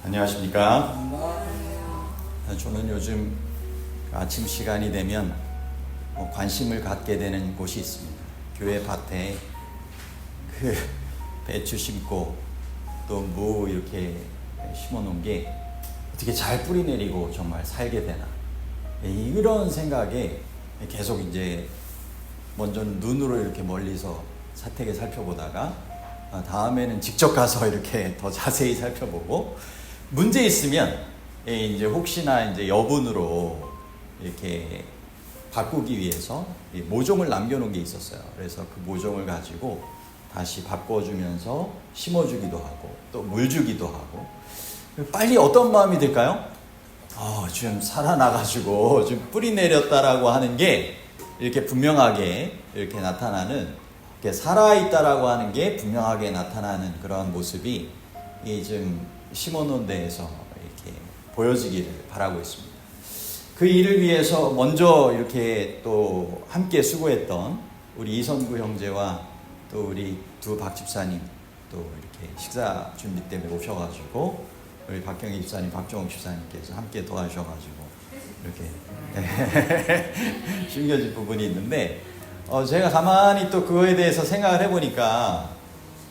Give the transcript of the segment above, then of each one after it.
안녕하십니까. 저는 요즘 아침 시간이 되면 관심을 갖게 되는 곳이 있습니다. 교회 밭에 그 배추 심고 또 무 이렇게 심어 놓은 게 어떻게 잘 뿌리 내리고 정말 살게 되나, 이런 생각에 계속 이제 먼저 눈으로 이렇게 멀리서 사택에 살펴보다가 다음에는 직접 가서 이렇게 더 자세히 살펴보고, 문제 있으면 이제 혹시나 이제 여분으로 이렇게 바꾸기 위해서 모종을 남겨놓은 게 있었어요. 그래서 그 모종을 가지고 다시 바꿔주면서 심어주기도 하고 또 물 주기도 하고. 빨리 어떤 마음이 들까요? 좀 살아나가지고 좀 뿌리 내렸다라고 하는 게 이렇게 분명하게 이렇게 나타나는, 이렇게 살아있다라고 하는 게 분명하게 나타나는 그런 모습이 좀 심어놓은 데에서 이렇게 보여지기를 바라고 있습니다. 그 일을 위해서 먼저 이렇게 또 함께 수고했던 우리 이선구 형제와 또 우리 두 박 집사님, 또 이렇게 식사 준비 때문에 오셔가지고 우리 박경희 집사님, 박정욱 집사님께서 함께 도와주셔가지고 이렇게 숨겨진 부분이 있는데, 제가 가만히 또 그거에 대해서 생각을 해보니까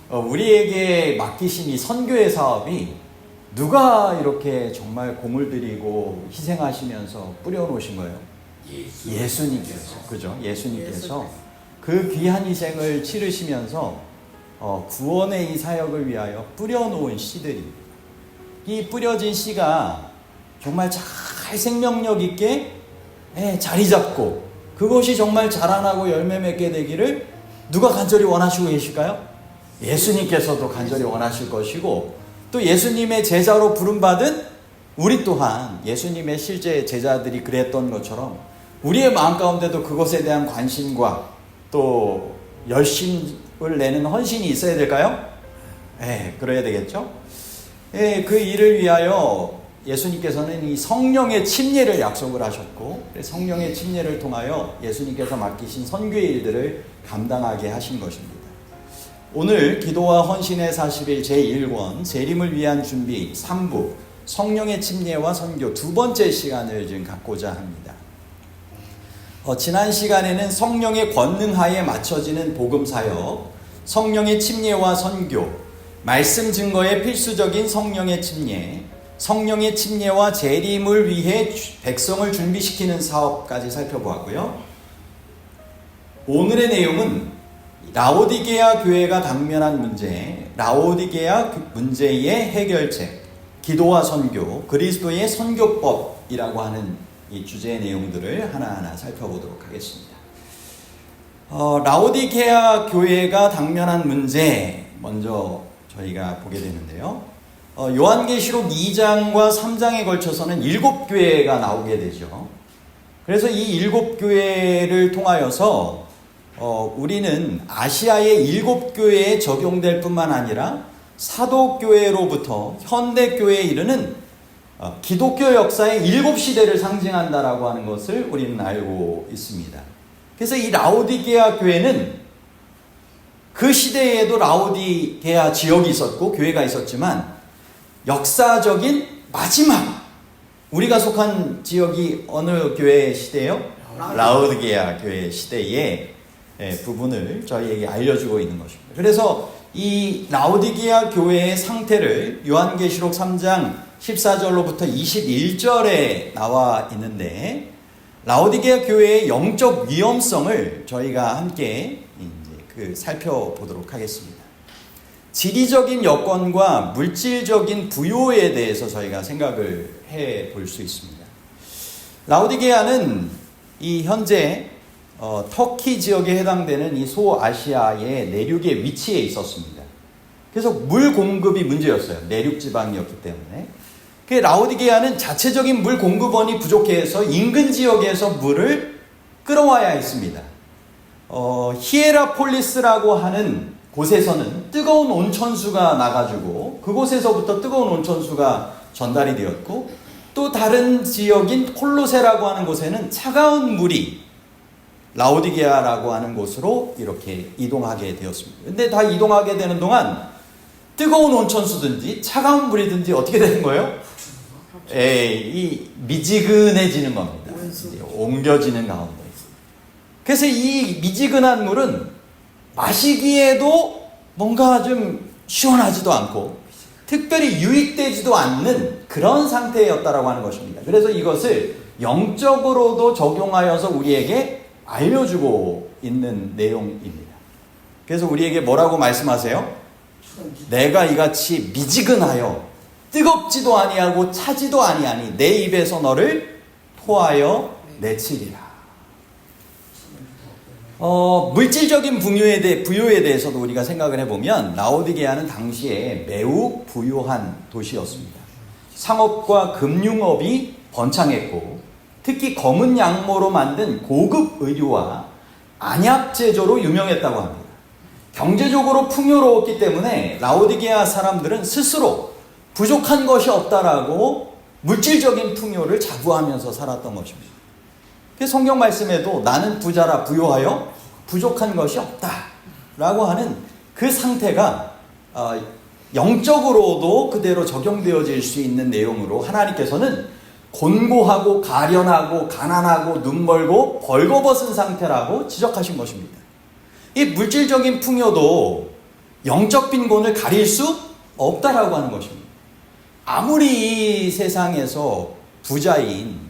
우리에게 맡기신 이 선교의 사업이 누가 이렇게 정말 공을 들이고 희생하시면서 뿌려놓으신 거예요? 예수님께서. 그죠? 예수님께서 그 귀한 희생을 치르시면서 구원의 이 사역을 위하여 뿌려놓은 씨들입니다. 이 뿌려진 씨가 정말 잘 생명력 있게 자리 잡고 그것이 정말 자라나고 열매 맺게 되기를 누가 간절히 원하시고 계실까요? 예수님께서도 간절히 원하실 것이고, 또 예수님의 제자로 부름받은 우리 또한 예수님의 실제 제자들이 그랬던 것처럼 우리의 마음 가운데도 그것에 대한 관심과 또 열심을 내는 헌신이 있어야 될까요? 그래야 되겠죠? 그 일을 위하여 예수님께서는 이 성령의 침례를 약속을 하셨고, 성령의 침례를 통하여 예수님께서 맡기신 선교의 일들을 감당하게 하신 것입니다. 오늘 기도와 헌신의 40일 제1권 재림을 위한 준비 3부 성령의 침례와 선교 두 번째 시간을 지금 갖고자 합니다. 지난 시간에는 성령의 권능하에 맞춰지는 복음사역, 성령의 침례와 선교, 말씀 증거의 필수적인 성령의 침례, 성령의 침례와 재림을 위해 백성을 준비시키는 사업까지 살펴보았고요. 오늘의 내용은 라오디게아 교회가 당면한 문제, 라오디게아 문제의 해결책, 기도와 선교, 그리스도의 선교법이라고 하는 이 주제의 내용들을 하나하나 살펴보도록 하겠습니다. 라오디게아 교회가 당면한 문제 먼저 저희가 보게 되는데요. 요한계시록 2장과 3장에 걸쳐서는 7교회가 나오게 되죠. 그래서 이 7교회를 통하여서 우리는 아시아의 7교회에 적용될 뿐만 아니라 사도교회로부터 현대교회에 이르는 기독교 역사의 7시대를 상징한다라고 하는 것을 우리는 알고 있습니다. 그래서 이 라오디게아 교회는 그 시대에도 라오디게아 지역이 있었고 교회가 있었지만, 역사적인 마지막 우리가 속한 지역이 어느 교회 시대예요? 라오디게아 교회 시대의 부분을 저희에게 알려주고 있는 것입니다. 그래서 이 라오디게아 교회의 상태를 요한계시록 3장 14절로부터 21절에 나와 있는데, 라오디게아 교회의 영적 위험성을 저희가 함께 이제 살펴보도록 하겠습니다. 지리적인 여건과 물질적인 부요에 대해서 저희가 생각을 해 볼 수 있습니다. 라오디게아는 이 현재 터키 지역에 해당되는 이 소아시아의 내륙에 위치해 있었습니다. 그래서 물 공급이 문제였어요. 내륙 지방이었기 때문에. 그 라오디게아는 자체적인 물 공급원이 부족해서 인근 지역에서 물을 끌어와야 했습니다. 히에라폴리스라고 하는 곳에서는 뜨거운 온천수가 나가지고 그곳에서부터 뜨거운 온천수가 전달이 되었고, 또 다른 지역인 콜로세라고 하는 곳에는 차가운 물이 라오디게아라고 하는 곳으로 이렇게 이동하게 되었습니다. 근데 다 이동하게 되는 동안 뜨거운 온천수든지 차가운 물이든지 어떻게 되는 거예요? 이 미지근해지는 겁니다. 옮겨지는 가운데. 그래서 이 미지근한 물은 마시기에도 뭔가 좀 시원하지도 않고 특별히 유익되지도 않는 그런 상태였다라고 하는 것입니다. 그래서 이것을 영적으로도 적용하여서 우리에게 알려주고 있는 내용입니다. 그래서 우리에게 뭐라고 말씀하세요? 내가 이같이 미지근하여 뜨겁지도 아니하고 차지도 아니하니 내 입에서 너를 토하여 내치리라. 물질적인 부유에 대해서도 우리가 생각을 해보면 라오디게아는 당시에 매우 부유한 도시였습니다. 상업과 금융업이 번창했고 특히 검은 양모로 만든 고급 의류와 안약 제조로 유명했다고 합니다. 경제적으로 풍요로웠기 때문에 라오디게아 사람들은 스스로 부족한 것이 없다라고 물질적인 풍요를 자부하면서 살았던 것입니다. 성경 말씀에도 나는 부자라 부요하여 부족한 것이 없다라고 하는 그 상태가 영적으로도 그대로 적용되어질 수 있는 내용으로 하나님께서는 곤고하고 가련하고 가난하고 눈멀고 벌거벗은 상태라고 지적하신 것입니다. 이 물질적인 풍요도 영적 빈곤을 가릴 수 없다라고 하는 것입니다. 아무리 이 세상에서 부자인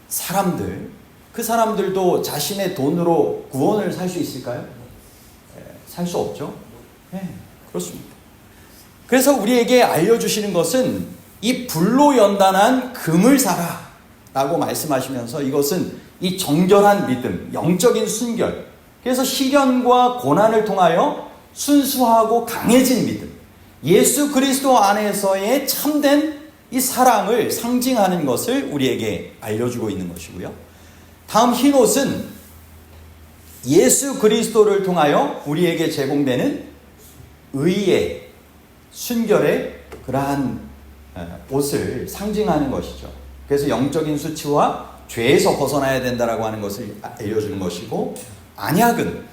사람들, 그 사람들도 자신의 돈으로 구원을 살 수 있을까요? 살 수 없죠. 그렇습니다. 그래서 우리에게 알려주시는 것은 이 불로 연단한 금을 사라 라고 말씀하시면서 이것은 이 정결한 믿음, 영적인 순결, 그래서 시련과 고난을 통하여 순수하고 강해진 믿음, 예수 그리스도 안에서의 참된 이 사랑을 상징하는 것을 우리에게 알려주고 있는 것이고요. 다음 흰옷은 예수 그리스도를 통하여 우리에게 제공되는 의의, 순결의 그러한 옷을 상징하는 것이죠. 그래서 영적인 수치와 죄에서 벗어나야 된다라고 하는 것을 알려주는 것이고, 안약은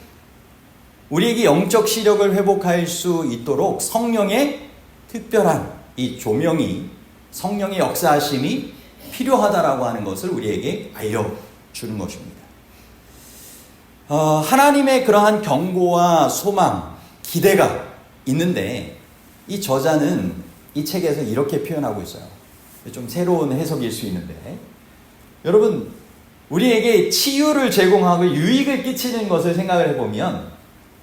우리에게 영적 시력을 회복할 수 있도록 성령의 특별한 이 조명이, 성령의 역사하심이 필요하다라고 하는 것을 우리에게 알려주는 것입니다. 하나님의 그러한 경고와 소망, 기대가 있는데 이 저자는 이 책에서 이렇게 표현하고 있어요. 좀 새로운 해석일 수 있는데, 여러분 우리에게 치유를 제공하고 유익을 끼치는 것을 생각을 해보면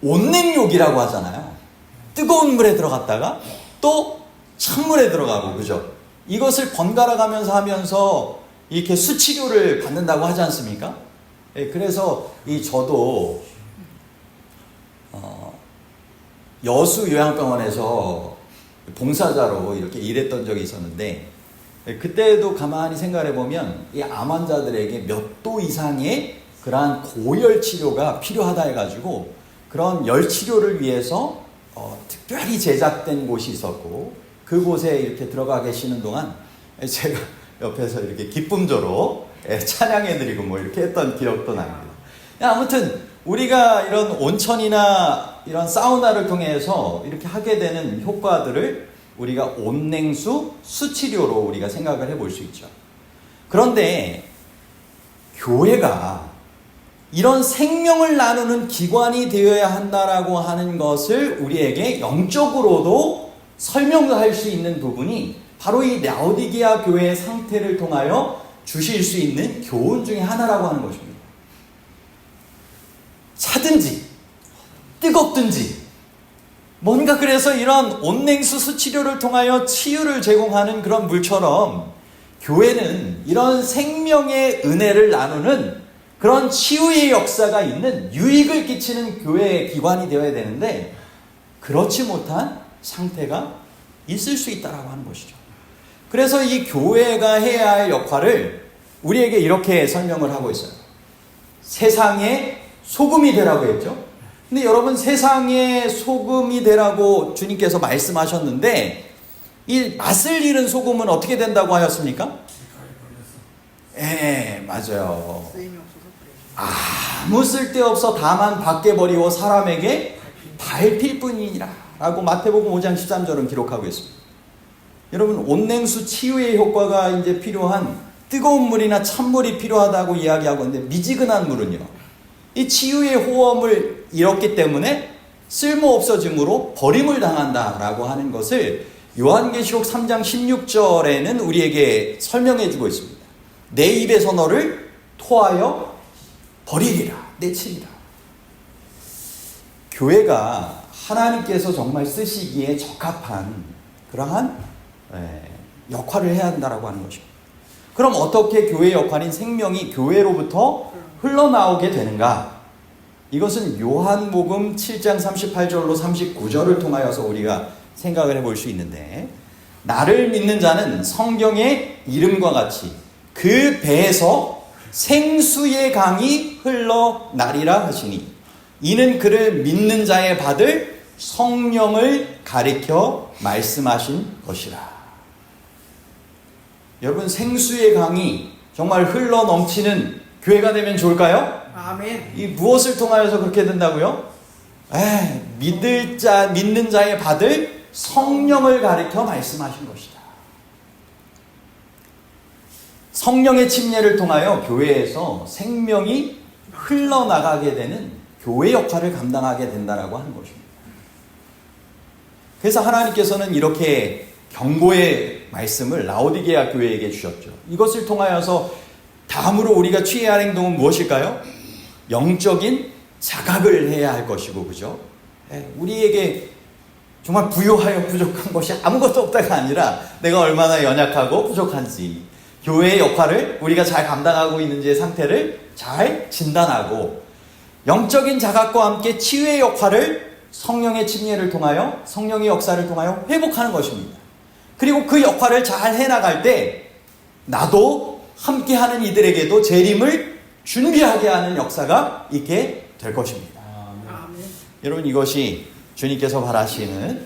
온냉욕이라고 하잖아요. 뜨거운 물에 들어갔다가 또 찬물에 들어가고, 그죠? 이것을 번갈아 가면서 하면서 이렇게 수치료를 받는다고 하지 않습니까? 그래서 저도 여수 요양병원에서 봉사자로 이렇게 일했던 적이 있었는데, 그때도 가만히 생각해 보면 이 암 환자들에게 몇 도 이상의 그러한 고열 치료가 필요하다 해가지고 그런 열 치료를 위해서 특별히 제작된 곳이 있었고, 그곳에 이렇게 들어가 계시는 동안 제가 옆에서 이렇게 기쁨조로 찬양해드리고 뭐 이렇게 했던 기억도 납니다. 아무튼 우리가 이런 온천이나 이런 사우나를 통해서 이렇게 하게 되는 효과들을 우리가 온냉수 수치료로 우리가 생각을 해볼 수 있죠. 그런데 교회가 이런 생명을 나누는 기관이 되어야 한다라고 하는 것을 우리에게 영적으로도 설명할 수 있는 부분이 바로 이 라오디게아 교회의 상태를 통하여 주실 수 있는 교훈 중에 하나라고 하는 것입니다. 차든지 뜨겁든지 뭔가, 그래서 이런 온냉수 수치료를 통하여 치유를 제공하는 그런 물처럼 교회는 이런 생명의 은혜를 나누는 그런 치유의 역사가 있는 유익을 끼치는 교회의 기관이 되어야 되는데, 그렇지 못한 상태가 있을 수 있다라고 하는 것이죠. 그래서 이 교회가 해야 할 역할을 우리에게 이렇게 설명을 하고 있어요. 세상의 소금이 되라고 했죠. 근데 여러분, 세상의 소금이 되라고 주님께서 말씀하셨는데 이 맛을 잃은 소금은 어떻게 된다고 하였습니까? 맞아요. 아무 쓸데없어 다만 밖에 버리고 사람에게 밟힐 뿐이니라 라고 마태복음 5장 13절은 기록하고 있습니다. 여러분, 온냉수 치유의 효과가 이제 필요한 뜨거운 물이나 찬물이 필요하다고 이야기하고 있는데, 미지근한 물은요, 이 치유의 호흡을 잃었기 때문에 쓸모없어짐으로 버림을 당한다라고 하는 것을 요한계시록 3장 16절에는 우리에게 설명해 주고 있습니다. 내 입에서 너를 토하여 버리리라, 내치리라. 교회가 하나님께서 정말 쓰시기에 적합한 그러한 역할을 해야 한다라고 하는 것입니다. 그럼 어떻게 교회 역할인 생명이 교회로부터 흘러나오게 되는가? 이것은 요한복음 7장 38절로 39절을 통하여서 우리가 생각을 해볼 수 있는데, 나를 믿는 자는 성경의 이름과 같이 그 배에서 생수의 강이 흘러나리라 하시니, 이는 그를 믿는 자의 받을 성령을 가리켜 말씀하신 것이라. 여러분, 생수의 강이 정말 흘러 넘치는 교회가 되면 좋을까요? 아멘. 이 무엇을 통하여서 그렇게 된다고요? 믿는 자의 받을 성령을 가리켜 말씀하신 것이다. 성령의 침례를 통하여 교회에서 생명이 흘러나가게 되는 교회 역할을 감당하게 된다라고 하는 것입니다. 그래서 하나님께서는 이렇게 경고의 말씀을 라오디게아 교회에게 주셨죠. 이것을 통하여서 다음으로 우리가 취해야 할 행동은 무엇일까요? 영적인 자각을 해야 할 것이고, 그죠? 우리에게 정말 부요하여 부족한 것이 아무것도 없다가 아니라 내가 얼마나 연약하고 부족한지, 교회의 역할을 우리가 잘 감당하고 있는지의 상태를 잘 진단하고, 영적인 자각과 함께 치유의 역할을 성령의 침례를 통하여, 성령의 역사를 통하여 회복하는 것입니다. 그리고 그 역할을 잘 해나갈 때 나도 함께하는 이들에게도 재림을 준비하게 하는 역사가 있게 될 것입니다. 아멘. 여러분, 이것이 주님께서 바라시는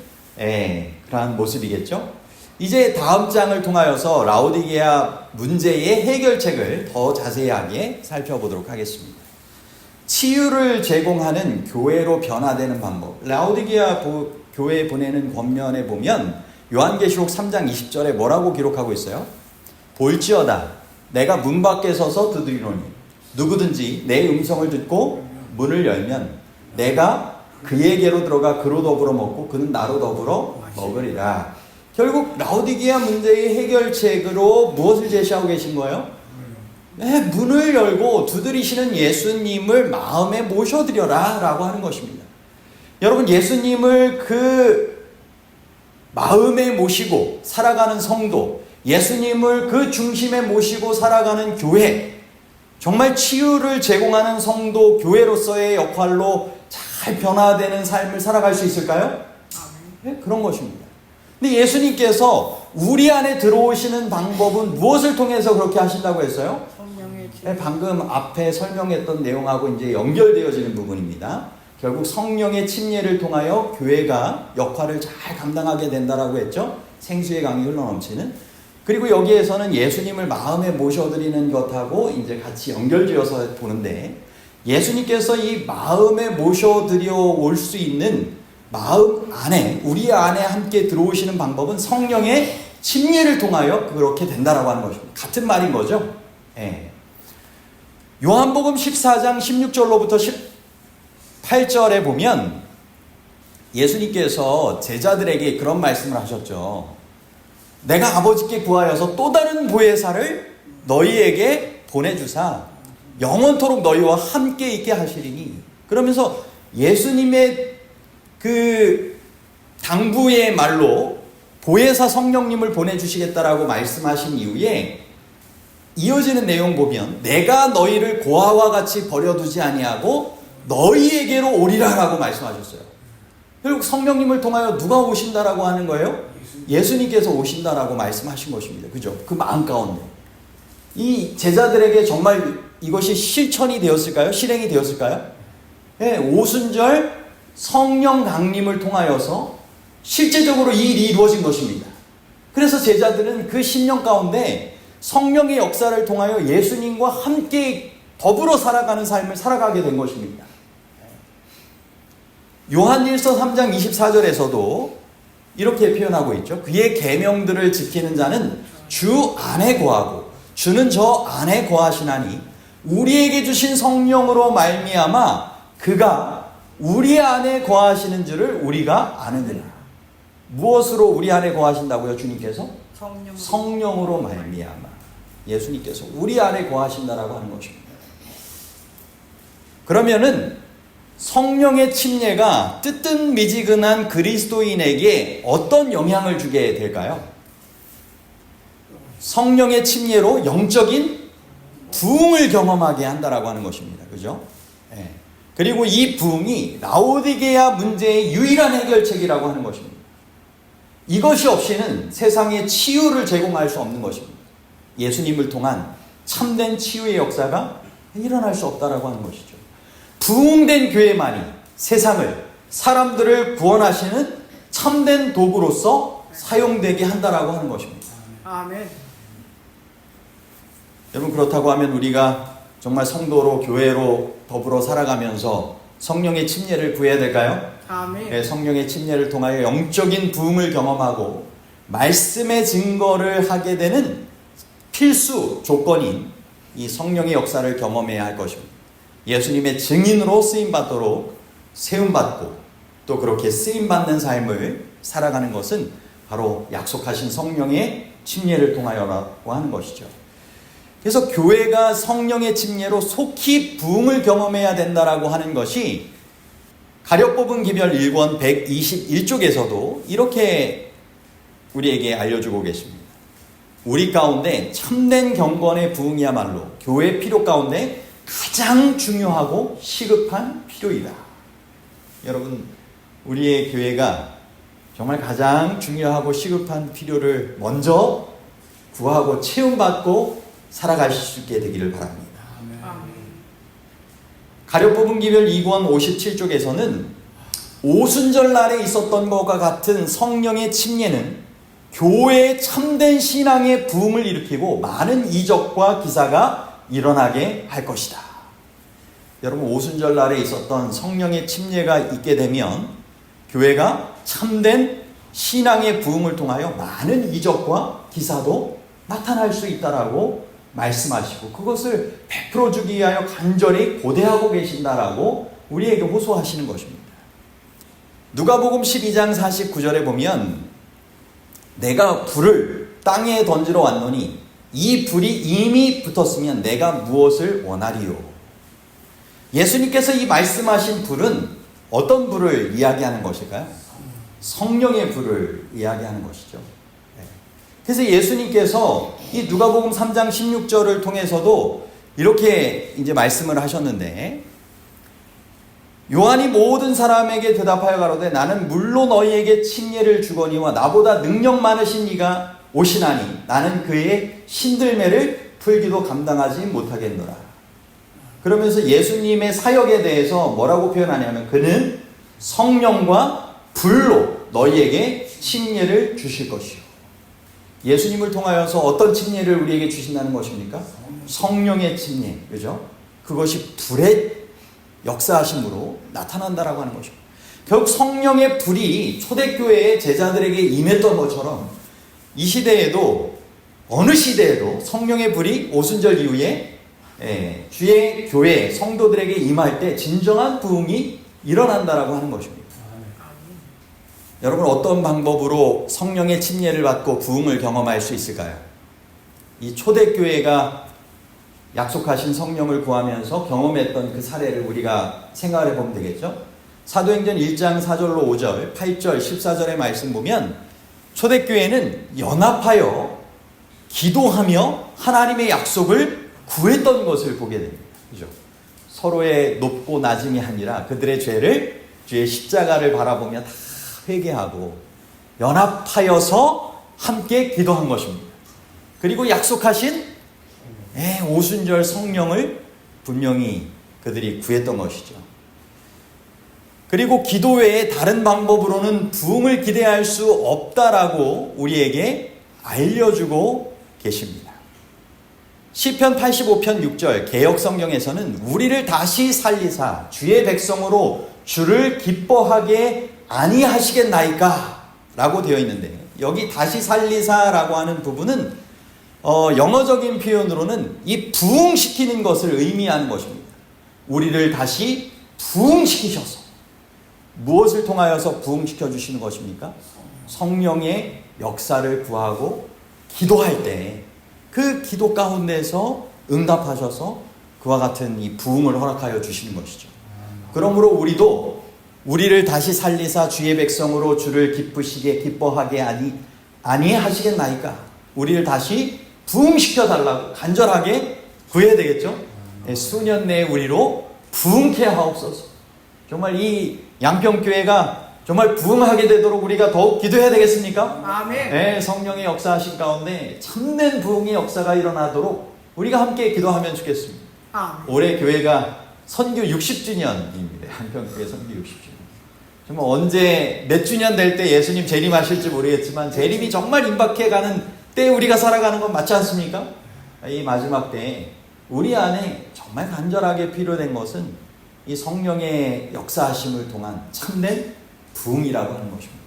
그러한 모습이겠죠? 이제 다음 장을 통하여서 라오디게아 문제의 해결책을 더 자세하게 살펴보도록 하겠습니다. 치유를 제공하는 교회로 변화되는 방법. 라오디게아 교회에 보내는 권면에 보면 요한계시록 3장 20절에 뭐라고 기록하고 있어요? 볼지어다 내가 문 밖에 서서 두드리노니 누구든지 내 음성을 듣고 문을 열면 내가 그에게로 들어가 그로 더불어 먹고 그는 나로 더불어 먹으리라. 결국 라오디게아 문제의 해결책으로 무엇을 제시하고 계신 거예요? 문을 열고 두드리시는 예수님을 마음에 모셔드려라 라고 하는 것입니다. 여러분, 예수님을 그 마음에 모시고 살아가는 성도, 예수님을 그 중심에 모시고 살아가는 교회, 정말 치유를 제공하는 성도, 교회로서의 역할로 잘 변화되는 삶을 살아갈 수 있을까요? 네, 그런 것입니다. 근데 예수님께서 우리 안에 들어오시는 방법은 무엇을 통해서 그렇게 하신다고 했어요? 방금 앞에 설명했던 내용하고 이제 연결되어지는 부분입니다. 결국 성령의 침례를 통하여 교회가 역할을 잘 감당하게 된다라고 했죠. 생수의 강이 흘러넘치는. 그리고 여기에서는 예수님을 마음에 모셔드리는 것하고 이제 같이 연결지어서 보는데, 예수님께서 이 마음에 모셔드려 올 수 있는 마음 안에, 우리 안에 함께 들어오시는 방법은 성령의 침례를 통하여 그렇게 된다라고 하는 것입니다. 같은 말인 거죠. 요한복음 14장 16절로부터 18절에 보면 예수님께서 제자들에게 그런 말씀을 하셨죠. 내가 아버지께 구하여서 또 다른 보혜사를 너희에게 보내주사 영원토록 너희와 함께 있게 하시리니. 그러면서 예수님의 그 당부의 말로 보혜사 성령님을 보내주시겠다라고 말씀하신 이후에 이어지는 내용 보면 내가 너희를 고아와 같이 버려두지 아니하고 너희에게로 오리라 라고 말씀하셨어요. 결국 성령님을 통하여 누가 오신다라고 하는 거예요? 예수님께서 오신다라고 말씀하신 것입니다. 그죠? 그 마음 가운데. 이 제자들에게 정말 이것이 실천이 되었을까요? 실행이 되었을까요? 네, 오순절 성령 강림을 통하여서 실제적으로 이 일이 이루어진 것입니다. 그래서 제자들은 그 10년 가운데 성령의 역사를 통하여 예수님과 함께 더불어 살아가는 삶을 살아가게 된 것입니다. 요한일서 3장 24절에서도 이렇게 표현하고 있죠. 그의 계명들을 지키는 자는 주 안에 거하고 주는 저 안에 거하시나니 우리에게 주신 성령으로 말미암아 그가 우리 안에 거하시는 줄을 우리가 아느니라. 무엇으로 우리 안에 거하신다고요? 주님께서? 성령으로 말미암아. 예수님께서 우리 안에 거하신다라고 하는 것입니다. 그러면은 성령의 침례가 뜨뜻미지근한 그리스도인에게 어떤 영향을 주게 될까요? 성령의 침례로 영적인 부흥을 경험하게 한다라고 하는 것입니다. 그죠? 네. 그리고 이 부흥이 라오디게아 문제의 유일한 해결책이라고 하는 것입니다. 이것이 없이는 세상에 치유를 제공할 수 없는 것입니다. 예수님을 통한 참된 치유의 역사가 일어날 수 없다라고 하는 것이죠. 부흥된 교회만이 세상을, 사람들을 구원하시는 참된 도구로서 사용되게 한다라고 하는 것입니다. 아멘. 여러분, 그렇다고 하면 우리가 정말 성도로 교회로 더불어 살아가면서 성령의 침례를 구해야 될까요? 아멘. 네, 성령의 침례를 통하여 영적인 부흥을 경험하고 말씀의 증거를 하게 되는 필수 조건인 이 성령의 역사를 경험해야 할 것입니다. 예수님의 증인으로 쓰임받도록 세움받고 또 그렇게 쓰임받는 삶을 살아가는 것은 바로 약속하신 성령의 침례를 통하여라고 하는 것이죠. 그래서 교회가 성령의 침례로 속히 부흥을 경험해야 된다라고 하는 것이 가력 뽑은 기별 1권 121쪽에서도 이렇게 우리에게 알려주고 계십니다. 우리 가운데 참된 경건의 부흥이야말로 교회 필요 가운데 가장 중요하고 시급한 필요이다. 여러분, 우리의 교회가 정말 가장 중요하고 시급한 필요를 먼저 구하고 체험받고 살아가실 수 있게 되기를 바랍니다. 가력 뽑은 기별 2권 57쪽에서는 오순절 날에 있었던 것과 같은 성령의 침례는 교회의 참된 신앙의 부흥을 일으키고 많은 이적과 기사가 일어나게 할 것이다. 여러분, 오순절 날에 있었던 성령의 침례가 있게 되면 교회가 참된 신앙의 부흥을 통하여 많은 이적과 기사도 나타날 수 있다라고 말씀하시고 그것을 베풀어 주기 위하여 간절히 고대하고 계신다라고 우리에게 호소하시는 것입니다. 누가복음 12장 49절에 보면 내가 불을 땅에 던지러 왔노니 이 불이 이미 붙었으면 내가 무엇을 원하리요. 예수님께서 이 말씀하신 불은 어떤 불을 이야기하는 것일까요? 성령의 불을 이야기하는 것이죠. 그래서 예수님께서 이 누가복음 3장 16절을 통해서도 이렇게 이제 말씀을 하셨는데 요한이 모든 사람에게 대답하여 가로되 나는 물로 너희에게 침례를 주거니와 나보다 능력 많으신 이가 오시나니 나는 그의 신들매를 풀기도 감당하지 못하겠노라. 그러면서 예수님의 사역에 대해서 뭐라고 표현하냐면 그는 성령과 불로 너희에게 침례를 주실 것이요. 예수님을 통하여서 어떤 침례를 우리에게 주신다는 것입니까? 성령의 침례, 그죠? 그것이 불의 역사하심으로 나타난다라고 하는 것입니다. 결국 성령의 불이 초대교회의 제자들에게 임했던 것처럼 이 시대에도 어느 시대에도 성령의 불이 오순절 이후에 주의 교회 성도들에게 임할 때 진정한 부흥이 일어난다라고 하는 것입니다. 여러분, 어떤 방법으로 성령의 침례를 받고 부흥을 경험할 수 있을까요? 이 초대교회가 약속하신 성령을 구하면서 경험했던 그 사례를 우리가 생각을 해보면 되겠죠? 사도행전 1장 4절로 5절, 8절, 14절의 말씀 보면 초대교회는 연합하여 기도하며 하나님의 약속을 구했던 것을 보게 됩니다. 그죠? 서로의 높고 낮음이 아니라 그들의 죄를 주의 십자가를 바라보며 다 회개하고 연합하여서 함께 기도한 것입니다. 그리고 약속하신 오순절 성령을 분명히 그들이 구했던 것이죠. 그리고 기도 외에 다른 방법으로는 부흥을 기대할 수 없다라고 우리에게 알려주고 계십니다. 시편 85편 6절 개역성경에서는 우리를 다시 살리사 주의 백성으로 주를 기뻐하게 아니하시겠나이까? 라고 되어 있는데, 여기 다시 살리사라고 하는 부분은 영어적인 표현으로는 이 부흥시키는 것을 의미하는 것입니다. 우리를 다시 부흥시키셔서, 무엇을 통하여서 부흥시켜 주시는 것입니까? 성령의 역사를 구하고 기도할 때 그 기도 가운데서 응답하셔서 그와 같은 이 부흥을 허락하여 주시는 것이죠. 그러므로 우리도 우리를 다시 살리사 주의 백성으로 주를 기뻐하게 아니하시겠나이까? 우리를 다시 부흥시켜 달라고 간절하게 구해야 되겠죠? 수년 내에 우리로 부흥케 하옵소서. 정말 이 양평교회가 정말 부흥하게 되도록 우리가 더욱 기도해야 되겠습니까? 아멘. 네, 성령의 역사하신 가운데 참된 부흥의 역사가 일어나도록 우리가 함께 기도하면 좋겠습니다. 아멘. 올해 교회가 선교 60주년입니다. 양평교회 선교 60주년. 정말 언제 몇 주년 될 때 예수님 재림하실지 모르겠지만 재림이 정말 임박해가는 때 우리가 살아가는 건 맞지 않습니까? 이 마지막 때에 우리 안에 정말 간절하게 필요된 것은 이 성령의 역사하심을 통한 참된 부흥이라고 하는 것입니다.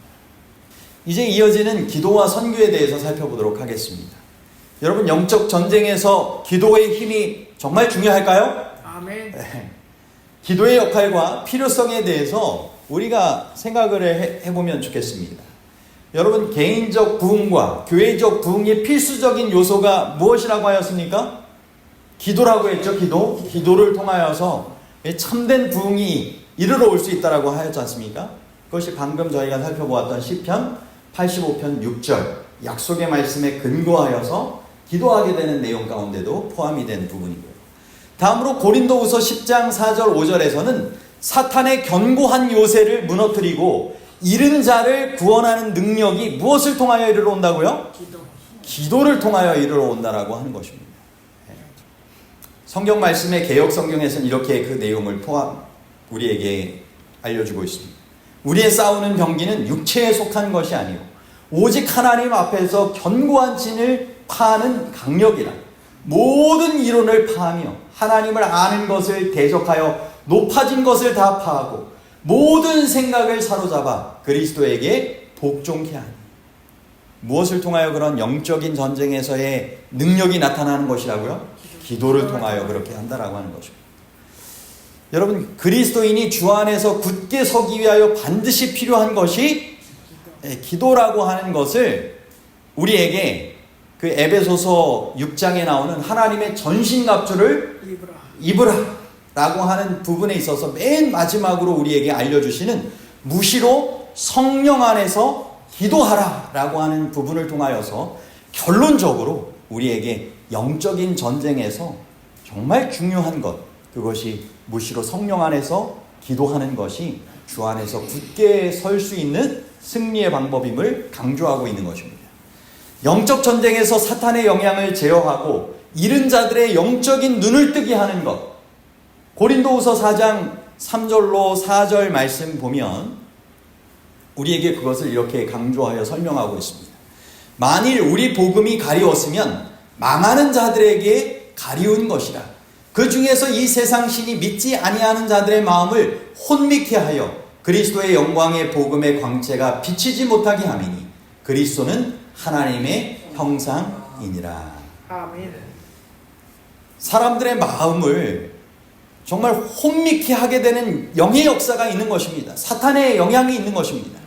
이제 이어지는 기도와 선교에 대해서 살펴보도록 하겠습니다. 여러분, 영적 전쟁에서 기도의 힘이 정말 중요할까요? 아멘. 네. 기도의 역할과 필요성에 대해서 우리가 생각을 해보면 좋겠습니다. 여러분, 개인적 부흥과 교회적 부흥의 필수적인 요소가 무엇이라고 하였습니까? 기도라고 했죠. 기도를 통하여서 참된 부흥이 이르러 올 수 있다라고 하였지 않습니까? 그것이 방금 저희가 살펴보았던 시편 85편 6절 약속의 말씀에 근거하여서 기도하게 되는 내용 가운데도 포함이 된 부분이고요. 다음으로 고린도후서 10장 4절 5절에서는 사탄의 견고한 요새를 무너뜨리고 잃은 자를 구원하는 능력이 무엇을 통하여 이르러 온다고요? 기도를 통하여 이르러 온다라고 하는 것입니다. 성경 말씀의 개역 성경에서는 이렇게 그 내용을 우리에게 알려주고 있습니다. 우리의 싸우는 경기는 육체에 속한 것이 아니요 오직 하나님 앞에서 견고한 진을 파하는 강력이라. 모든 이론을 파하며 하나님을 아는 것을 대적하여 높아진 것을 다 파하고 모든 생각을 사로잡아 그리스도에게 복종케 하니. 무엇을 통하여 그런 영적인 전쟁에서의 능력이 나타나는 것이라고요? 기도를 통하여 그렇게 한다라고 하는 것입니다. 여러분, 그리스도인이 주 안에서 굳게 서기 위하여 반드시 필요한 것이 기도라고 하는 것을 우리에게 그 에베소서 6장에 나오는 하나님의 전신갑주를 입으라 라고 하는 부분에 있어서 맨 마지막으로 우리에게 알려주시는 무시로 성령 안에서 기도하라 라고 하는 부분을 통하여서 결론적으로 우리에게 영적인 전쟁에서 정말 중요한 것, 그것이 무시로 성령 안에서 기도하는 것이 주 안에서 굳게 설 수 있는 승리의 방법임을 강조하고 있는 것입니다. 영적 전쟁에서 사탄의 영향을 제어하고 잃은 자들의 영적인 눈을 뜨게 하는 것. 고린도후서 4장 3절로 4절 말씀 보면 우리에게 그것을 이렇게 강조하여 설명하고 있습니다. 만일 우리 복음이 가리웠으면 망하는 자들에게 가리운 것이라. 그 중에서 이 세상 신이 믿지 아니하는 자들의 마음을 혼미케 하여 그리스도의 영광의 복음의 광채가 비치지 못하게 함이니 그리스도는 하나님의 형상이니라. 아멘. 사람들의 마음을 정말 혼미케 하게 되는 영의 역사가 있는 것입니다. 사탄의 영향이 있는 것입니다.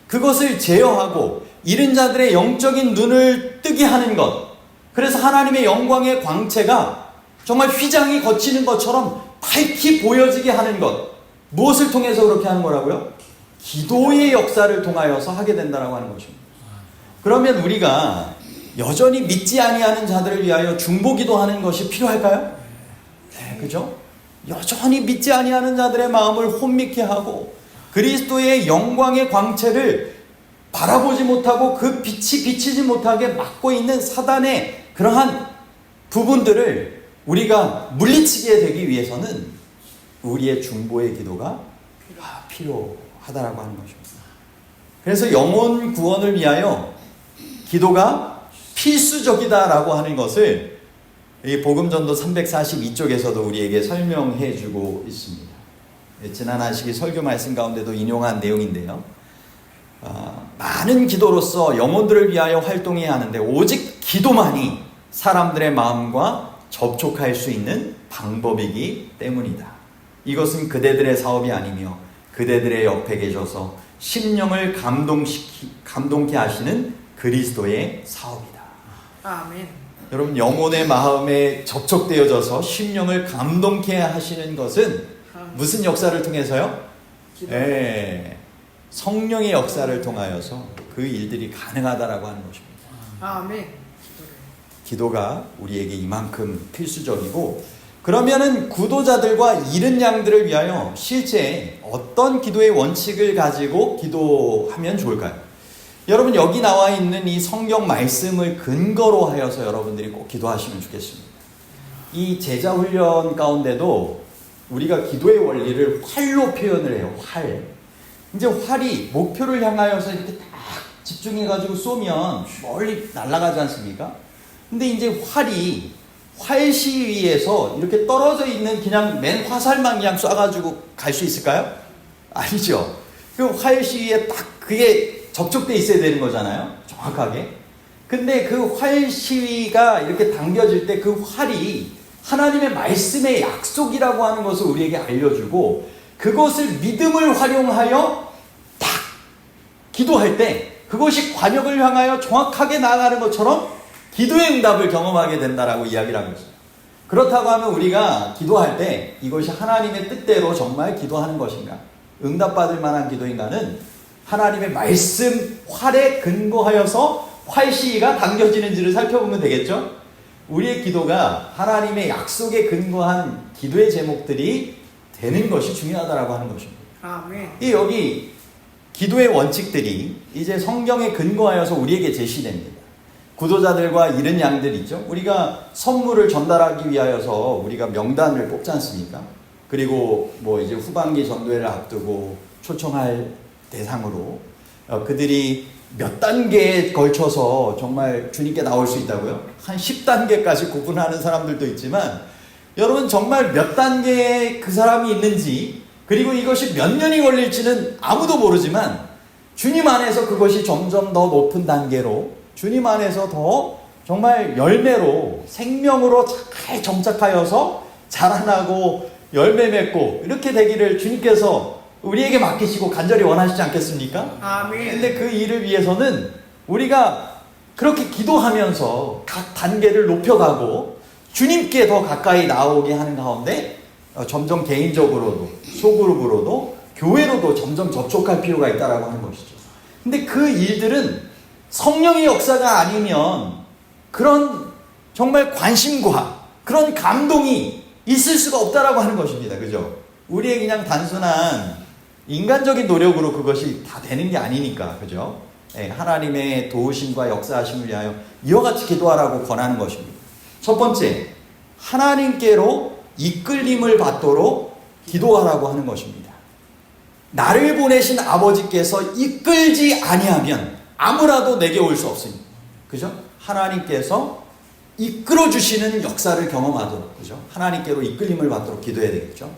그것을 제어하고 잃은 자들의 영적인 눈을 뜨게 하는 것. 그래서 하나님의 영광의 광채가 정말 휘장이 거치는 것처럼 밝히 보여지게 하는 것. 무엇을 통해서 그렇게 하는 거라고요? 기도의 역사를 통하여서 하게 된다고 하는 것입니다. 그러면 우리가 여전히 믿지 아니하는 자들을 위하여 중보기도하는 것이 필요할까요? 네, 그죠? 여전히 믿지 아니하는 자들의 마음을 혼미케 하고 그리스도의 영광의 광채를 바라보지 못하고 그 빛이 비치지 못하게 막고 있는 사단의 그러한 부분들을 우리가 물리치게 되기 위해서는 우리의 중보의 기도가 필요하다라고 하는 것입니다. 그래서 영혼 구원을 위하여 기도가 필수적이다라고 하는 것을 이 복음전도 342쪽에서도 우리에게 설명해 주고 있습니다. 지난 안식일 설교 말씀 가운데도 인용한 내용인데요. 많은 기도로서 영혼들을 위하여 활동해야 하는데 오직 기도만이 사람들의 마음과 접촉할 수 있는 방법이기 때문이다. 이것은 그대들의 사업이 아니며 그대들의 옆에 계셔서 심령을 감동케 하시는 그리스도의 사업이다. 아멘. 여러분, 영혼의 마음에 접촉되어져서 심령을 감동케 하시는 것은 무슨 역사를 통해서요? 성령의 역사를 통하여서 그 일들이 가능하다라고 하는 것입니다. 아멘. 기도가 우리에게 이만큼 필수적이고, 그러면은 구도자들과 잃은 양들을 위하여 실제 어떤 기도의 원칙을 가지고 기도하면 좋을까요? 여러분, 여기 나와 있는 이 성경 말씀을 근거로 하여서 여러분들이 꼭 기도하시면 좋겠습니다. 이 제자 훈련 가운데도 우리가 기도의 원리를 활로 표현을 해요. 활. 이제 활이 목표를 향하여서 이렇게 딱 집중해가지고 쏘면 멀리 날아가지 않습니까? 근데 이제 활이 활시 위에서 이렇게 떨어져 있는 그냥 맨 화살만 그냥 쏴가지고 갈 수 있을까요? 아니죠. 그 활시 위에 딱 그게 접촉돼 있어야 되는 거잖아요. 정확하게. 근데 그 활시위가 이렇게 당겨질 때 그 활이 하나님의 말씀의 약속이라고 하는 것을 우리에게 알려주고, 그것을 믿음을 활용하여 딱 기도할 때 그것이 관역을 향하여 정확하게 나아가는 것처럼 기도의 응답을 경험하게 된다라고 이야기를 하고 있어요. 그렇다고 하면 우리가 기도할 때 이것이 하나님의 뜻대로 정말 기도하는 것인가, 응답받을 만한 기도인가는 하나님의 말씀 활에 근거하여서 활시위가 당겨지는지를 살펴보면 되겠죠? 우리의 기도가 하나님의 약속에 근거한 기도의 제목들이 되는 것이 중요하다라고 하는 것입니다. 아멘. 여기 기도의 원칙들이 이제 성경에 근거하여서 우리에게 제시됩니다. 구도자들과 잃은 양들 있죠? 우리가 선물을 전달하기 위하여서 우리가 명단을 뽑지 않습니까? 그리고 뭐 이제 후반기 전도회를 앞두고 초청할 대상으로 그들이 몇 단계에 걸쳐서 정말 주님께 나올 수 있다고요? 한 10단계까지 구분하는 사람들도 있지만, 여러분 정말 몇 단계에 그 사람이 있는지, 그리고 이것이 몇 년이 걸릴지는 아무도 모르지만 주님 안에서 그것이 점점 더 높은 단계로, 주님 안에서 더 정말 열매로, 생명으로 잘 정착하여서 자라나고 열매 맺고 이렇게 되기를 주님께서 우리에게 맡기시고 간절히 원하시지 않겠습니까? 아멘. 근데 그 일을 위해서는 우리가 그렇게 기도하면서 각 단계를 높여가고 주님께 더 가까이 나오게 하는 가운데 점점 개인적으로도, 소그룹으로도, 교회로도 점점 접촉할 필요가 있다라고 하는 것이죠. 근데 그 일들은 성령의 역사가 아니면 그런 정말 관심과 그런 감동이 있을 수가 없다라고 하는 것입니다. 그죠? 우리의 그냥 단순한 인간적인 노력으로 그것이 다 되는 게 아니니까. 그죠? 하나님의 도우심과 역사하심을 위하여 이와 같이 기도하라고 권하는 것입니다. 첫 번째, 하나님께로 이끌림을 받도록 기도하라고 하는 것입니다. 나를 보내신 아버지께서 이끌지 아니하면 아무라도 내게 올 수 없습니다. 그죠? 하나님께서 이끌어 주시는 역사를 경험하도록, 그죠? 하나님께로 이끌림을 받도록 기도해야 되겠죠?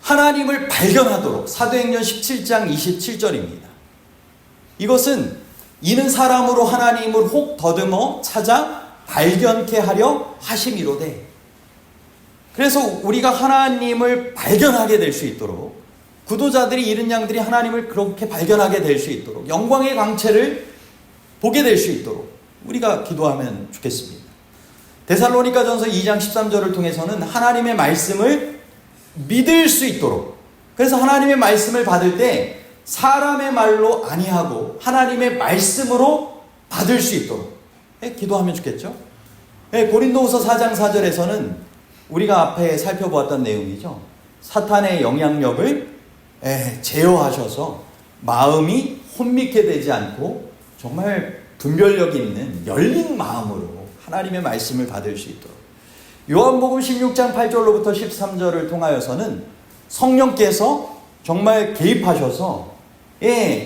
하나님을 발견하도록, 사도행전 17장 27절입니다. 이것은 이는 사람으로 하나님을 혹 더듬어 찾아 발견케 하려 하심이로되, 그래서 우리가 하나님을 발견하게 될 수 있도록, 구도자들이, 잃은 양들이 하나님을 그렇게 발견하게 될 수 있도록, 영광의 광채를 보게 될 수 있도록 우리가 기도하면 좋겠습니다. 데살로니가전서 2장 13절을 통해서는 하나님의 말씀을 믿을 수 있도록, 그래서 하나님의 말씀을 받을 때 사람의 말로 아니하고 하나님의 말씀으로 받을 수 있도록 기도하면 좋겠죠? 고린도후서 4장 4절에서는 우리가 앞에 살펴보았던 내용이죠. 사탄의 영향력을 제어하셔서 마음이 혼미케 되지 않고 정말 분별력 있는 열린 마음으로 하나님의 말씀을 받을 수 있도록, 요한복음 16장 8절로부터 13절을 통하여서는 성령께서 정말 개입하셔서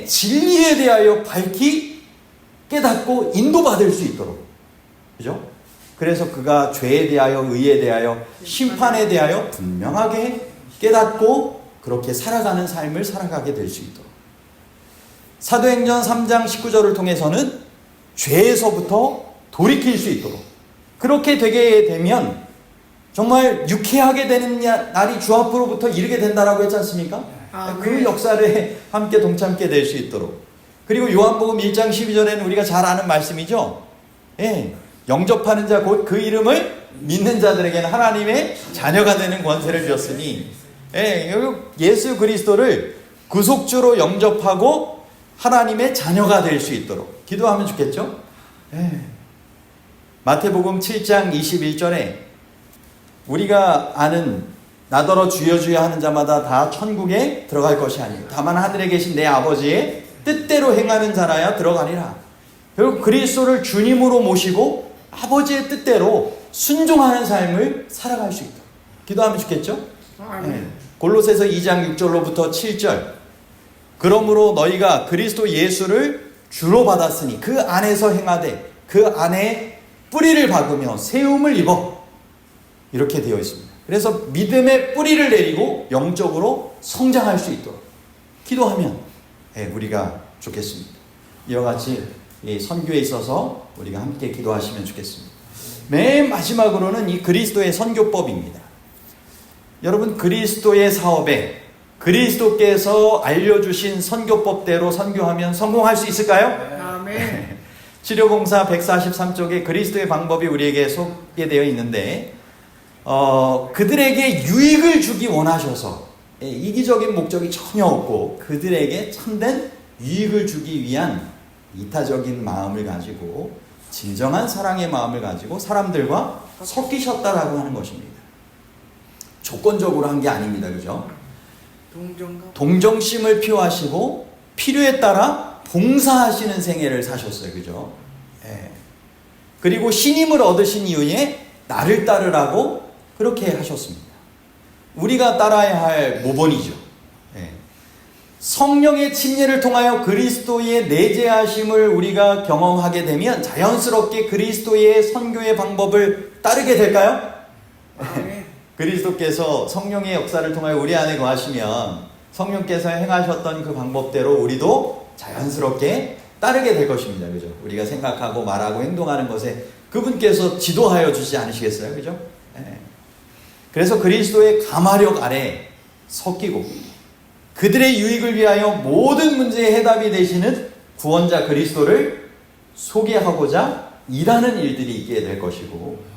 진리에 대하여 밝히 깨닫고 인도받을 수 있도록, 그죠? 그래서 그가 죄에 대하여, 의에 대하여, 심판에 대하여 분명하게 깨닫고 그렇게 살아가는 삶을 살아가게 될 수 있도록, 사도행전 3장 19절을 통해서는 죄에서부터 돌이킬 수 있도록, 그렇게 되게 되면 정말 유쾌하게 되는 날이 주 앞으로부터 이르게 된다라고 했지 않습니까? 그 역사를 함께 동참게 될 수 있도록. 그리고 요한복음 1장 12절에는 우리가 잘 아는 말씀이죠. 예, 영접하는 자 곧 그 이름을 믿는 자들에게는 하나님의 자녀가 되는 권세를 주었으니, 예, 예수 그리스도를 구속주로 영접하고 하나님의 자녀가 될 수 있도록 기도하면 좋겠죠. 예. 마태복음 7장 21절에 우리가 아는 나더러 주여 주여 하는 자마다 다 천국에 들어갈 것이 아니요 다만 하늘에 계신 내 아버지의 뜻대로 행하는 자라야 들어가리라. 결국 그리스도를 주님으로 모시고 아버지의 뜻대로 순종하는 삶을 살아갈 수 있도록 기도하면 좋겠죠. 네. 골로새서 2장 6절로부터 7절, 그러므로 너희가 그리스도 예수를 주로 받았으니 그 안에서 행하되 그 안에 뿌리를 박으며 세움을 입어, 이렇게 되어 있습니다. 그래서 믿음의 뿌리를 내리고 영적으로 성장할 수 있도록 기도하면 우리가 좋겠습니다. 이와 같이 이 선교에 있어서 우리가 함께 기도하시면 좋겠습니다. 맨 마지막으로는 이 그리스도의 선교법입니다. 여러분, 그리스도의 사업에 그리스도께서 알려주신 선교법대로 선교하면 성공할 수 있을까요? 아멘. 치료봉사 143쪽에 그리스도의 방법이 우리에게 소개되어 있는데, 그들에게 유익을 주기 원하셔서 이기적인 목적이 전혀 없고 그들에게 참된 유익을 주기 위한 이타적인 마음을 가지고 진정한 사랑의 마음을 가지고 사람들과 섞이셨다라고 하는 것입니다. 조건적으로 한 게 아닙니다. 그죠? 동정심을 표하시고 필요에 따라 봉사하시는 생애를 사셨어요. 그죠? 예. 그리고 신임을 얻으신 이후에 나를 따르라고 그렇게 하셨습니다. 우리가 따라야 할 모본이죠. 예. 성령의 침례를 통하여 그리스도의 내재하심을 우리가 경험하게 되면 자연스럽게 그리스도의 선교의 방법을 따르게 될까요? 그리스도께서 성령의 역사를 통하여 우리 안에 거하시면 성령께서 행하셨던 그 방법대로 우리도 자연스럽게 따르게 될 것입니다. 그죠? 우리가 생각하고 말하고 행동하는 것에 그분께서 지도하여 주지 않으시겠어요? 그죠? 네. 그래서 그리스도의 가마력 아래 섞이고 그들의 유익을 위하여 모든 문제의 해답이 되시는 구원자 그리스도를 소개하고자 일하는 일들이 있게 될 것이고,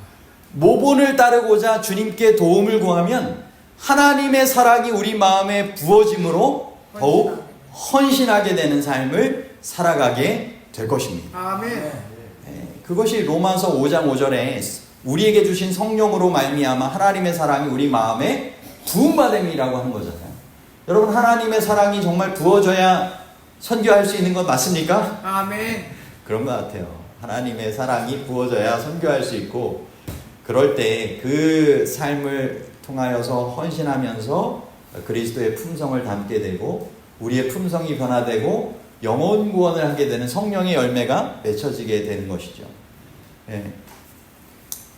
모본을 따르고자 주님께 도움을 구하면 하나님의 사랑이 우리 마음에 부어짐으로 더욱 헌신하게 되는 삶을 살아가게 될 것입니다. 아멘. 네, 그것이 로마서 5장 5절에 우리에게 주신 성령으로 말미암아 하나님의 사랑이 우리 마음에 부음받음이라고 하는 거잖아요. 여러분, 하나님의 사랑이 정말 부어져야 선교할 수 있는 것 맞습니까? 아멘. 그런 것 같아요. 하나님의 사랑이 부어져야 선교할 수 있고, 그럴 때 그 삶을 통하여서 헌신하면서 그리스도의 품성을 담게 되고 우리의 품성이 변화되고 영혼 구원을 하게 되는 성령의 열매가 맺혀지게 되는 것이죠. 예.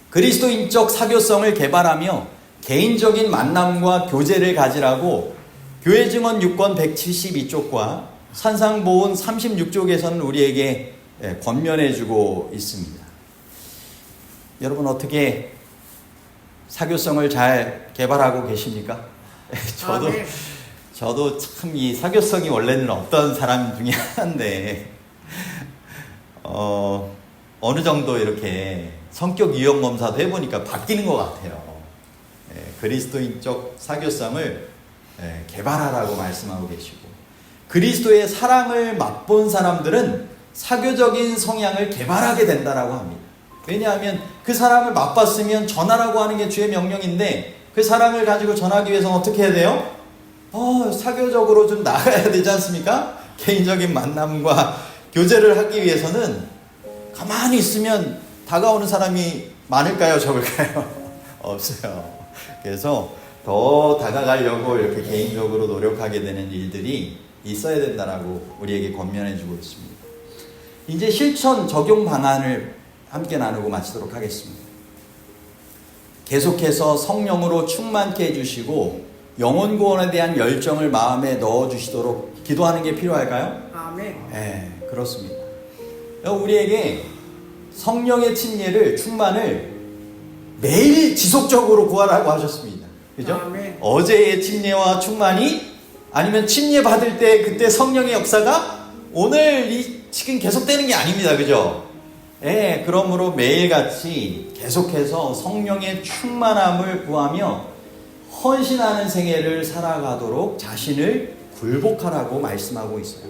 그리스도인적 사교성을 개발하며 개인적인 만남과 교제를 가지라고 교회 증언 6권 172쪽과 산상보훈 36쪽에서는 우리에게 권면해주고 있습니다. 여러분, 어떻게 사교성을 잘 개발하고 계십니까? 저도 참 이 사교성이 원래는 없던 사람 중에 하나인데 어느 정도 이렇게 성격 유형 검사도 해보니까 바뀌는 것 같아요. 그리스도인적 사교성을 개발하라고 말씀하고 계시고, 그리스도의 사랑을 맛본 사람들은 사교적인 성향을 개발하게 된다라고 합니다. 왜냐하면 그 사랑을 맛봤으면 전하라고 하는 게 주의 명령인데, 그 사랑을 가지고 전하기 위해서는 어떻게 해야 돼요? 사교적으로 좀 나아가야 되지 않습니까? 개인적인 만남과 교제를 하기 위해서는 가만히 있으면 다가오는 사람이 많을까요? 적을까요? 없어요. 그래서 더 다가가려고 이렇게 개인적으로 노력하게 되는 일들이 있어야 된다라고 우리에게 권면해주고 있습니다. 이제 실천 적용 방안을 함께 나누고 마치도록 하겠습니다. 계속해서 성령으로 충만케 해주시고 영혼 구원에 대한 열정을 마음에 넣어주시도록 기도하는 게 필요할까요? 아멘. 네, 그렇습니다. 우리에게 성령의 침례를, 충만을 매일 지속적으로 구하라고 하셨습니다. 그죠? 아멘. 어제의 침례와 충만이 아니면 침례 받을 때 그때 성령의 역사가 오늘 지금 계속되는 게 아닙니다. 그죠? 예, 그러므로 매일같이 계속해서 성령의 충만함을 구하며 헌신하는 생애를 살아가도록 자신을 굴복하라고 말씀하고 있어요.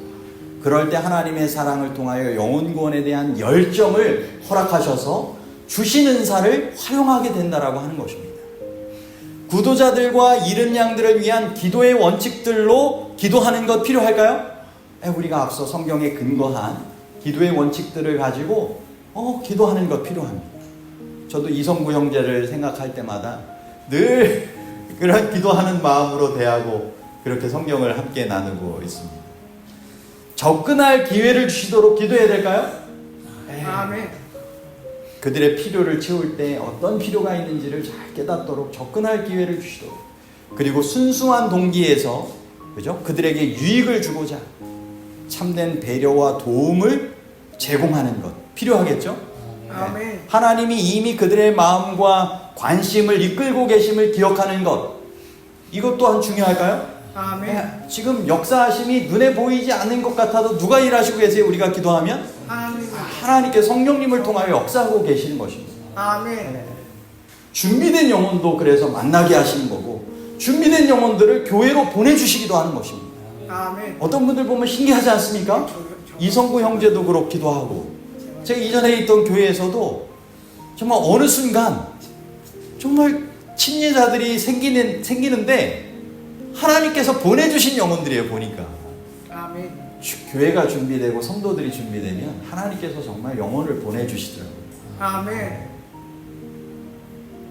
그럴 때 하나님의 사랑을 통하여 영혼 구원에 대한 열정을 허락하셔서 주신 은사를 활용하게 된다라고 하는 것입니다. 구도자들과 잃은 양들을 위한 기도의 원칙들로 기도하는 것 필요할까요? 우리가 앞서 성경에 근거한 기도의 원칙들을 가지고 기도하는 것 필요합니다. 저도 이성구 형제를 생각할 때마다 늘 그런 기도하는 마음으로 대하고 그렇게 성경을 함께 나누고 있습니다. 접근할 기회를 주시도록 기도해야 될까요? 아멘. 그들의 필요를 채울 때 어떤 필요가 있는지를 잘 깨닫도록 접근할 기회를 주시도록, 그리고 순수한 동기에서 그죠? 그들에게 유익을 주고자 참된 배려와 도움을 제공하는 것 필요하겠죠? 아멘. 하나님이 이미 그들의 마음과 관심을 이끌고 계심을 기억하는 것, 이것 또한 중요할까요? 아멘. 지금 역사하심이 눈에 보이지 않는 것 같아도 누가 일하시고 계세요? 우리가 기도하면 하나님께 성령님을 통하여 역사하고 계시는 것입니다. 아멘. 준비된 영혼도 그래서 만나게 하시는 거고, 준비된 영혼들을 교회로 보내주시기도 하는 것입니다. 아멘. 어떤 분들 보면 신기하지 않습니까? 이성구 형제도 그렇기도 하고, 제가 이전에 있던 교회에서도 정말 어느 순간 정말 침례자들이 생기는데 하나님께서 보내주신 영혼들이에요. 보니까 아멘. 교회가 준비되고 성도들이 준비되면 하나님께서 정말 영혼을 보내주시더라고요. 아멘.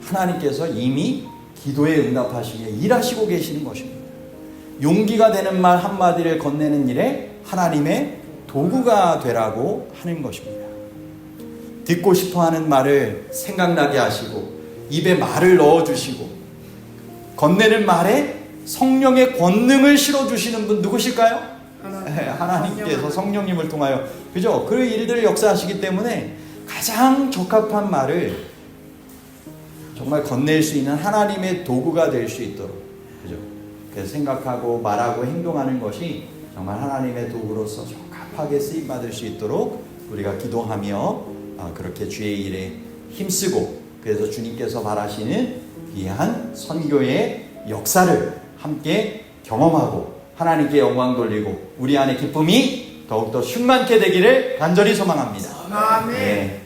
하나님께서 이미 기도에 응답하시며 일하시고 계시는 것입니다. 용기가 되는 말 한마디를 건네는 일에 하나님의 도구가 되라고 하는 것입니다. 듣고 싶어하는 말을 생각나게 하시고 입에 말을 넣어주시고 건네는 말에 성령의 권능을 실어주시는 분 누구실까요? 하나님께서 성령님을 통하여, 그죠? 그 일들을 역사하시기 때문에 가장 적합한 말을 정말 건넬 수 있는 하나님의 도구가 될 수 있도록, 그죠? 그래서 생각하고 말하고 행동하는 것이 정말 하나님의 도구로서 적합하게 쓰임 받을 수 있도록 우리가 기도하며 그렇게 주의 일에 힘쓰고, 그래서 주님께서 바라시는 귀한 선교의 역사를 함께 경험하고 하나님께 영광 돌리고 우리 안에 기쁨이 더욱더 충만케 되기를 간절히 소망합니다. 아멘. 네.